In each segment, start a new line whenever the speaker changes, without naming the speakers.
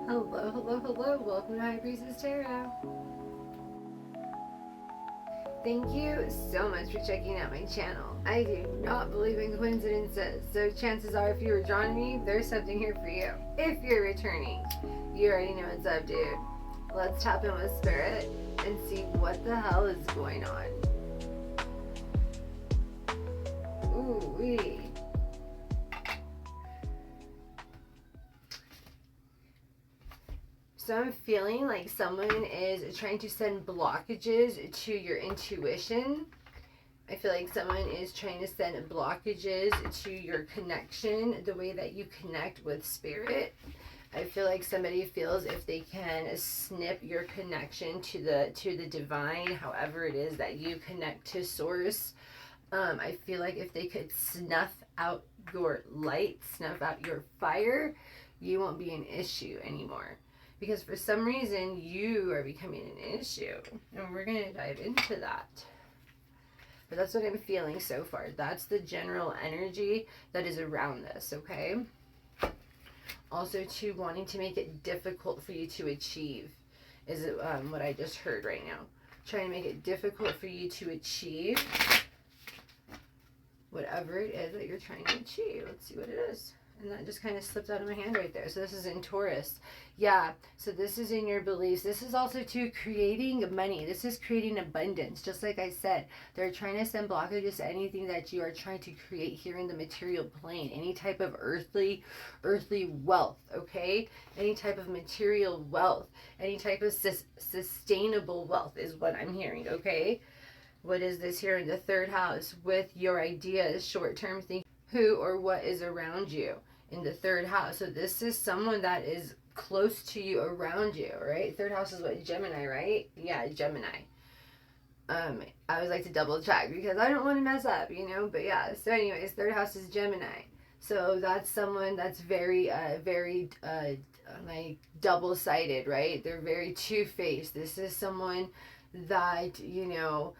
Hello, hello, hello. Welcome to High Priestess Tarot. Thank you so much for checking out my channel. I do not believe in coincidences, so chances are if you were drawn to me, there's something here for you. If you're returning, you already know what's up, dude. Let's tap in with Spirit and see what the hell is going on. Ooh, wee. So I'm feeling like someone is trying to send blockages to your intuition. I feel like someone is trying to send blockages to your connection, the way that you connect with spirit. I feel like somebody feels if they can snip your connection to the divine, however it is that you connect to source. I feel like if they could snuff out your light, snuff out your fire, you won't be an issue anymore. Because for some reason, you are becoming an issue. And we're going to dive into that. But that's what I'm feeling so far. That's the general energy that is around this, okay? Also, too, wanting to make it difficult for you to achieve is what I just heard right now. Trying to make it difficult for you to achieve whatever it is that you're trying to achieve. Let's see what it is. And that just kind of slipped out of my hand right there. So this is in Taurus. Yeah, so this is in your beliefs. This is also to creating money. This is creating abundance. Just like I said, they're trying to send blockages to anything that you are trying to create here in the material plane. Any type of earthly wealth, okay? Any type of material wealth. Any type of sustainable wealth is what I'm hearing, okay? What is this here in the third house with your ideas, short-term thinking? Who or what is around you in the third house. So this is someone that is close to you, around you, right? Third house is what, Gemini, right? Yeah, Gemini. I always like to double check because I don't want to mess up, you know? But yeah, so anyways, third house is Gemini. So that's someone that's very like double-sided, right? They're very two-faced. This is someone that, you know,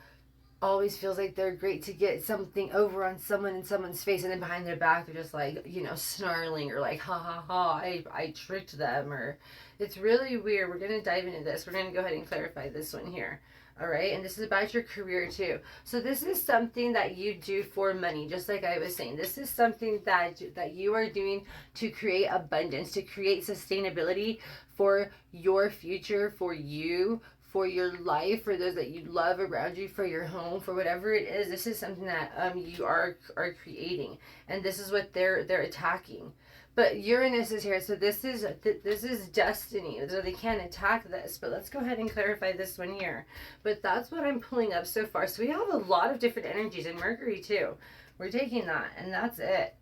always feels like they're great to get something over on someone in someone's face, and then behind their back they're just like, you know, snarling or like, ha ha ha, I tricked them. Or it's really weird. We're going to dive into this. We're going to go ahead and clarify this one here. All right, and this is about your career too. So this is something that you do for money, just like I was saying. This is something that you are doing to create abundance, to create sustainability for your future, for you, for your life, for those that you love around you, for your home, for whatever it is. This is something that you are creating, and this is what they're attacking. But Uranus is here, so this is destiny. So they can't attack this. But let's go ahead and clarify this one here. But that's what I'm pulling up so far. So we have a lot of different energies, and Mercury too. We're taking that, and that's it.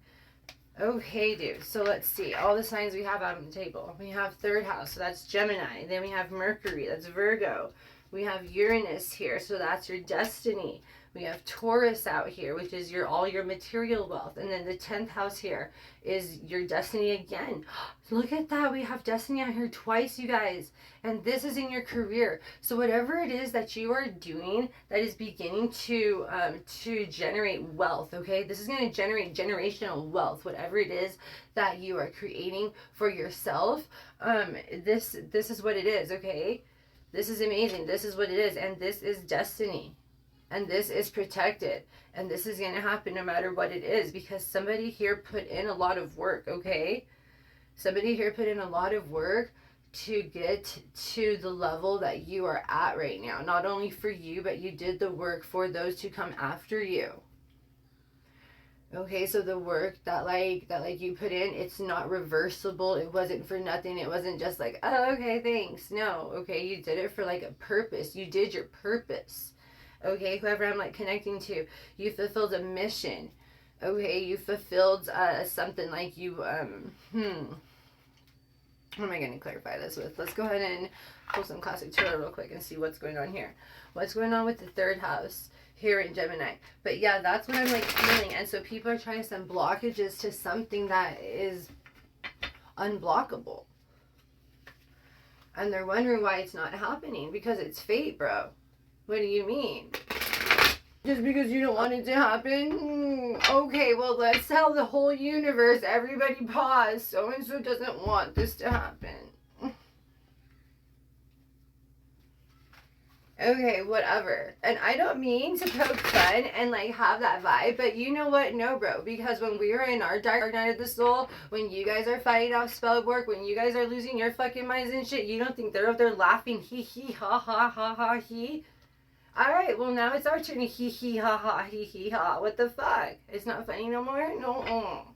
Okay, dude. So let's see. All the signs we have out on the table. We have third house, so that's Gemini. Then we have Mercury, that's Virgo. We have Uranus here, so that's your destiny. We have Taurus out here, which is all your material wealth. And then the 10th house here is your destiny again. Look at that. We have destiny out here twice, you guys. And this is in your career. So whatever it is that you are doing that is beginning to generate wealth, okay? This is going to generate generational wealth. Whatever it is that you are creating for yourself, this is what it is, okay? This is amazing. This is what it is. And this is destiny. And this is protected. And this is going to happen no matter what it is. Because somebody here put in a lot of work, okay? Somebody here put in a lot of work to get to the level that you are at right now. Not only for you, but you did the work for those who come after you. Okay, so the work that you put in, it's not reversible. It wasn't for nothing. It wasn't just like, oh, okay, thanks. No, okay, you did it for like a purpose. You did your purpose. Okay, whoever I'm like connecting to, you fulfilled a mission. Okay, you fulfilled something like you, what am I going to clarify this with? Let's go ahead and pull some classic tarot real quick and see what's going on here. What's going on with the third house here in Gemini? But yeah, that's what I'm like feeling. And so people are trying to send blockages to something that is unblockable. And they're wondering why it's not happening, because it's fate, bro. What do you mean? Just because you don't want it to happen? Okay, well, let's tell the whole universe, everybody pause. So-and-so doesn't want this to happen. Okay, whatever. And I don't mean to poke fun and like have that vibe, but you know what? No, bro. Because when we are in our dark night of the soul, when you guys are fighting off spell work, when you guys are losing your fucking minds and shit, you don't think they're up there laughing, hee hee ha ha ha ha hee? Alright, well now it's our turn to hee hee ha ha hee hee ha. What the fuck? It's not funny no more? No.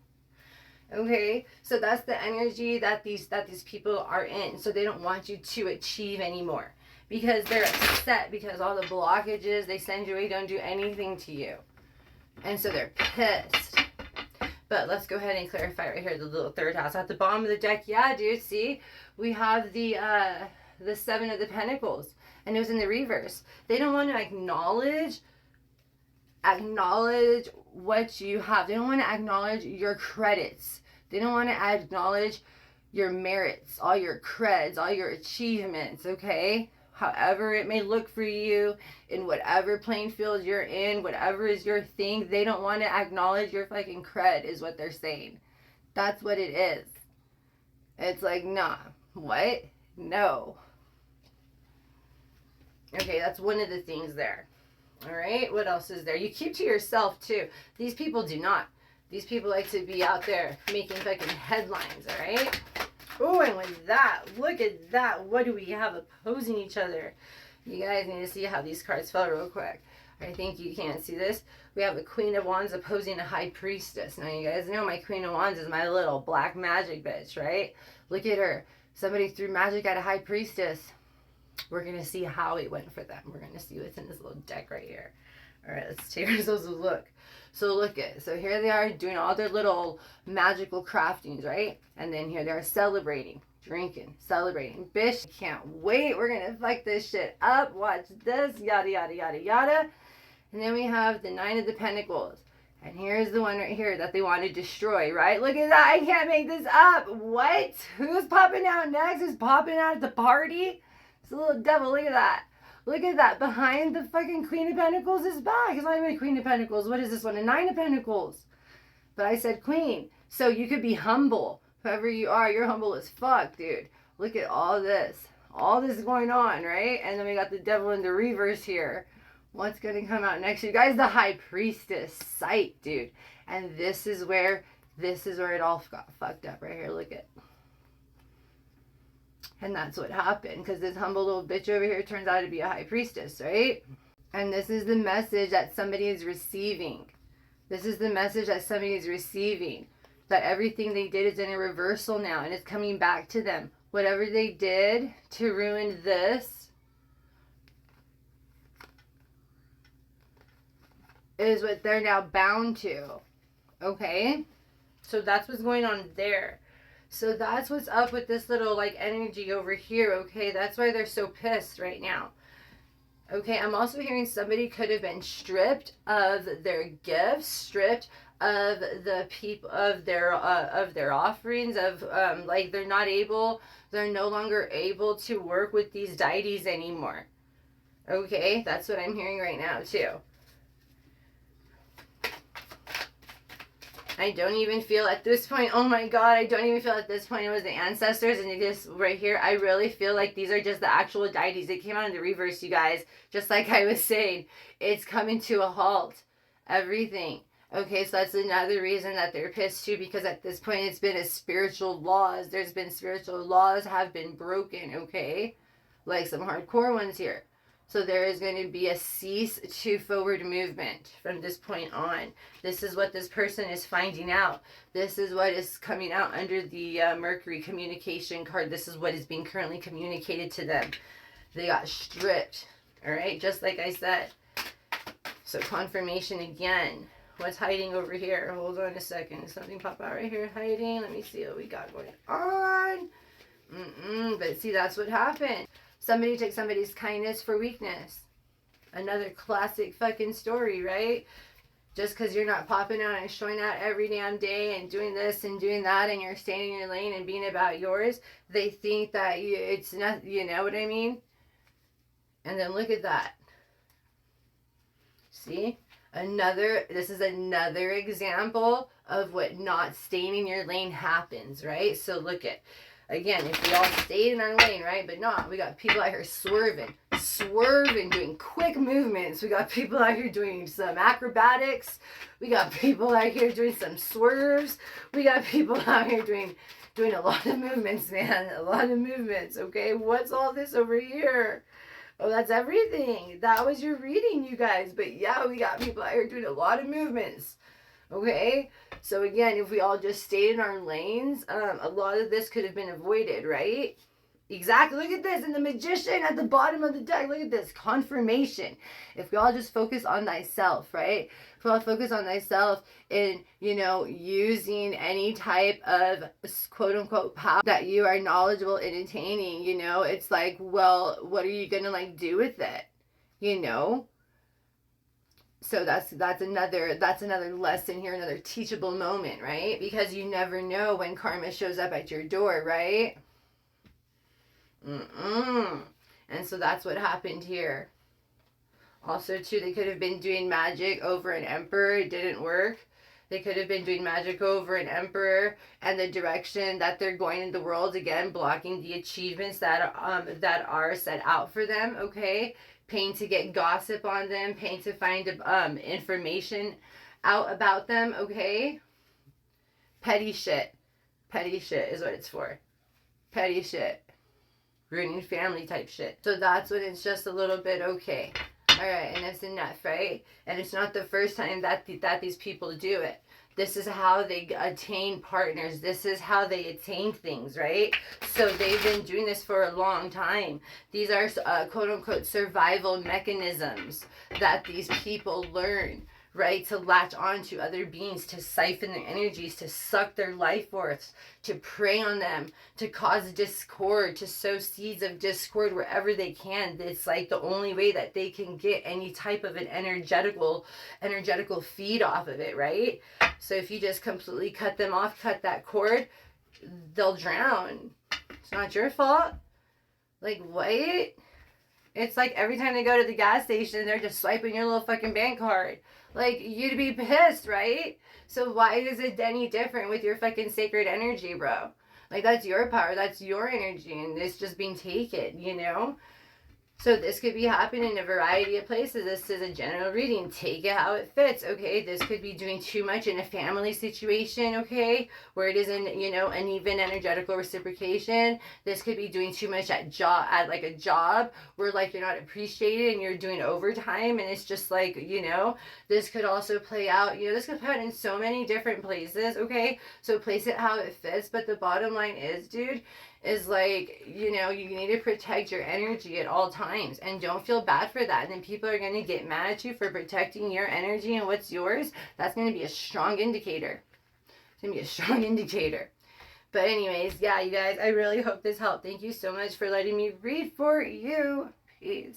Okay, so that's the energy that these people are in. So they don't want you to achieve anymore. Because they're upset because all the blockages they send your way don't do anything to you. And so they're pissed. But let's go ahead and clarify right here, the little third house. At the bottom of the deck, yeah, dude, see? We have the Seven of the Pentacles. And it was in the reverse. They don't want to acknowledge what you have. They don't want to acknowledge your credits. They don't want to acknowledge your merits, all your creds, all your achievements, okay? However it may look for you, in whatever playing field you're in, whatever is your thing, they don't want to acknowledge your fucking cred is what they're saying. That's what it is. It's like, nah. What? No. Okay, that's one of the things there. All right, what else is there? You keep to yourself, too. These people do not. These people like to be out there making fucking headlines, all right? Oh, and with that, look at that. What do we have opposing each other? You guys need to see how these cards fell real quick. I think you can't see this. We have a Queen of Wands opposing a High Priestess. Now, you guys know my Queen of Wands is my little black magic bitch, right? Look at her. Somebody threw magic at a High Priestess. We're going to see how it went for them. We're going to see what's in this little deck right here. All right, let's take ourselves a look. So look at, so here they are doing all their little magical craftings, right? And then here they are celebrating, drinking, celebrating. Bitch, can't wait. We're going to fuck this shit up. Watch this, yada, yada, yada, yada. And then we have the Nine of the Pentacles. And here's the one right here that they want to destroy, right? Look at that. I can't make this up. What? Who's popping out next? Is popping out at the party? It's a little devil. Look at that. Look at that. Behind the fucking Queen of Pentacles is back. It's not even a Queen of Pentacles. What is this one? A Nine of Pentacles. But I said Queen. So you could be humble. Whoever you are, you're humble as fuck, dude. Look at all this. All this going on, right? And then we got the devil in the reverse here. What's going to come out next? You guys, the High Priestess. Sight, dude. And this is where it all got fucked up right here. Look at. And that's what happened, because this humble little bitch over here turns out to be a High Priestess, right? And this is the message that somebody is receiving. This is the message that somebody is receiving. That everything they did is in a reversal now, and it's coming back to them. Whatever they did to ruin this is what they're now bound to. Okay? So that's what's going on there. So that's what's up with this little like energy over here, okay? That's why they're so pissed right now. Okay, I'm also hearing somebody could have been stripped of their gifts, stripped of the people of their offerings, of like they're no longer able to work with these deities anymore. Okay, that's what I'm hearing right now too. I don't even feel at this point, oh my god, I don't even feel at this point it was the ancestors, and it is right here. I really feel like these are just the actual deities. It came out in the reverse, you guys. Just like I was saying, it's coming to a halt. Everything. Okay, so that's another reason that they're pissed too, because at this point it's been a spiritual laws. There's been spiritual laws have been broken, okay? Like some hardcore ones here. So there is going to be a cease to forward movement from this point on. This is what this person is finding out. This is what is coming out under the Mercury communication card. This is what is being currently communicated to them. They got stripped. All right, just like I said. So confirmation again. What's hiding over here? Hold on a second. Something pop out right here hiding. Let me see what we got going on. But see, that's what happened. Somebody took somebody's kindness for weakness. Another classic fucking story, right? Just because you're not popping out and showing out every damn day and doing this and doing that, and you're staying in your lane and being about yours, they think that it's not, you know what I mean? And then look at that. See? This is another example of what not staying in your lane happens, right? So look at, Again, if we all stayed in our lane, right? But not. We got people out here swerving, doing quick movements. We got people out here doing some acrobatics. We got people out here doing some swerves. We got people out here doing a lot of movements, man. A lot of movements, okay? What's all this over here? Oh, that's everything. That was your reading, you guys. But yeah, we got people out here doing a lot of movements. Okay, so again, if we all just stayed in our lanes, a lot of this could have been avoided, right? Exactly. Look at this. And the Magician at the bottom of the deck. Look at this. Confirmation. If we all just focus on thyself, right? If we all focus on thyself in, you know, using any type of quote unquote power that you are knowledgeable in attaining, you know, it's like, well, what are you going to like do with it? You know? So that's another lesson here, another teachable moment, right? Because you never know when karma shows up at your door, right? And so that's what happened here. Also, too, they could have been doing magic over an emperor. It didn't work. They could have been doing magic over an emperor and the direction that they're going in the world, again, blocking the achievements that are set out for them, okay? Paying to get gossip on them, paying to find information out about them, okay? Petty shit. Petty shit is what it's for. Petty shit. Ruining family type shit. So that's when it's just a little bit okay. Alright, and it's enough, right? And it's not the first time that these people do it. This is how they attain partners. This is how they attain things, right? So they've been doing this for a long time. These are quote-unquote survival mechanisms that these people learn, right? To latch on to other beings, to siphon their energies, to suck their life force, to prey on them, to cause discord, to sow seeds of discord wherever they can. It's like the only way that they can get any type of an energetical feed off of it, right? So if you just completely cut them off, cut that cord, they'll drown. It's not your fault. Like, what? It's like every time they go to the gas station, they're just swiping your little fucking bank card. Like, you'd be pissed, right? So why is it any different with your fucking sacred energy, bro? Like, that's your power, that's your energy, and it's just being taken, you know? So this could be happening in a variety of places. This is a general reading. Take it how it fits, okay? This could be doing too much in a family situation, okay? Where it isn't, you know, an even energetical reciprocation. This could be doing too much at like a job where like you're not appreciated and you're doing overtime and it's just like, you know, this could also play out, you know, this could play out in so many different places, okay? So place it how it fits. But the bottom line is, dude, is like, you know, you need to protect your energy at all times and don't feel bad for that. And then people are going to get mad at you for protecting your energy and what's yours. That's going to be a strong indicator. It's going to be a strong indicator. But anyways, yeah, you guys, I really hope this helped. Thank you so much for letting me read for you. Peace.